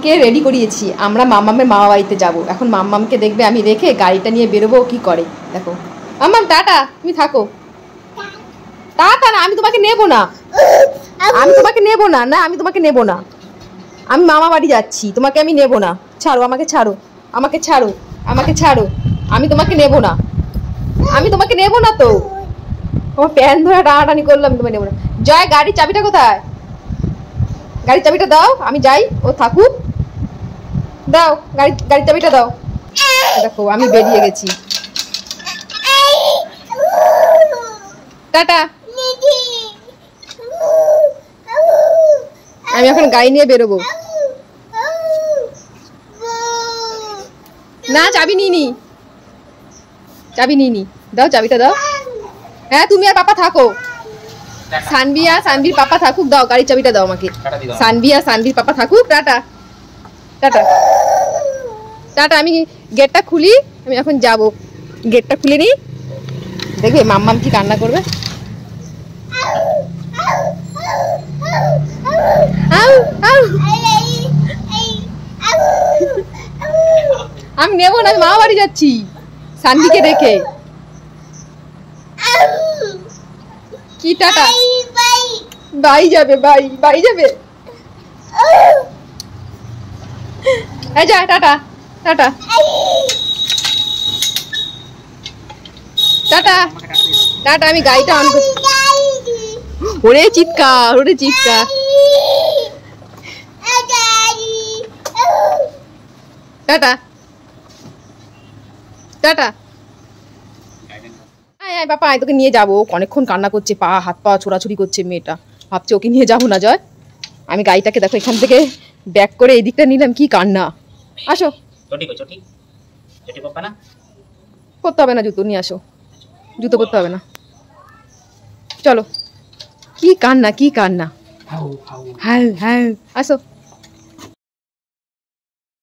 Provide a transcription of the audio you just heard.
কে ready করিয়েছি, আমরা মাম্মামের মামা বাড়িতে যাবো। এখন মাম্মামকে দেখবে আমি রেখে গাড়িটা নিয়ে বেরোবো, কি করে দেখো। মাম্মাম টাটা, তুমি থাকো। টাটা না, আমি তোমাকে নেবো না, আমি তোমাকে নেবো না, না আমি তোমাকে নেবো না, আমি মামা বাড়ি যাচ্ছি, তোমাকে আমি নেবো না। ছাড়ো, আমাকে ছাড়ো, আমাকে ছাড়ো, আমাকে ছাড়ো, আমি তোমাকে নেবো না, আমি তোমাকে নেবো না। তো তোমার প্যান ধরে টানাটানি করলাম, তোমাকে নেবো না। জয়, গাড়ির চাবিটা কোথায়? গাড়ির চাবিটা দাও, আমি যাই, ও থাকুক। দাও গাড়ির চাবিটা দাও। দেখো আমি বেরিয়ে গেছি, টাটা। আমি এখন গাড়ি নিয়ে বেরোবো। না চাবি নিইনি, চাবি নিইনি, দাও চাবিটা দাও। হ্যাঁ তুমি আর পাপা থাকো, সানভি আর সানভির পাপা থাকুক, দাও গাড়ির চাবিটা দাও আমাকে। সানভি আর সানভির পাপা থাকুক, টাটা টাটা টাটা। আমি গেটটা খুলি, আমি এখন যাব, গেটটা খুলে নিই। দেখবে মাম্মাম কি কান্না করবে। আমি নেবো না, আমি মামা বাড়ি যাচ্ছি সানভিকে রেখে। কি টাটা? বাই যাবে, বাই যাবে। এই যা, টাটা টাটা টাটা টাটা। আমি গাড়িটা অন করছি। ওরে চিৎকার, ওরে চিৎকার। Tata tata. আয় বাপা, আয় তোকে নিয়ে যাবো। অনেকক্ষণ কান্না করছে, পা হাত পা ছোড়াছুড়ি করছে মেয়েটা, ভাবছে ওকে নিয়ে যাবো না। জয়, আমি গাড়িটাকে দেখো এখান থেকে ব্যাক করে এই দিকটা নিলাম, কি কান্না। আসো, পরতে হবে না জুতো, নিয়ে আসো, জুতো পরতে হবে না, চলো। কি কান্না, কি কান্না, হ্যাঁ হ্যাঁ, আসো।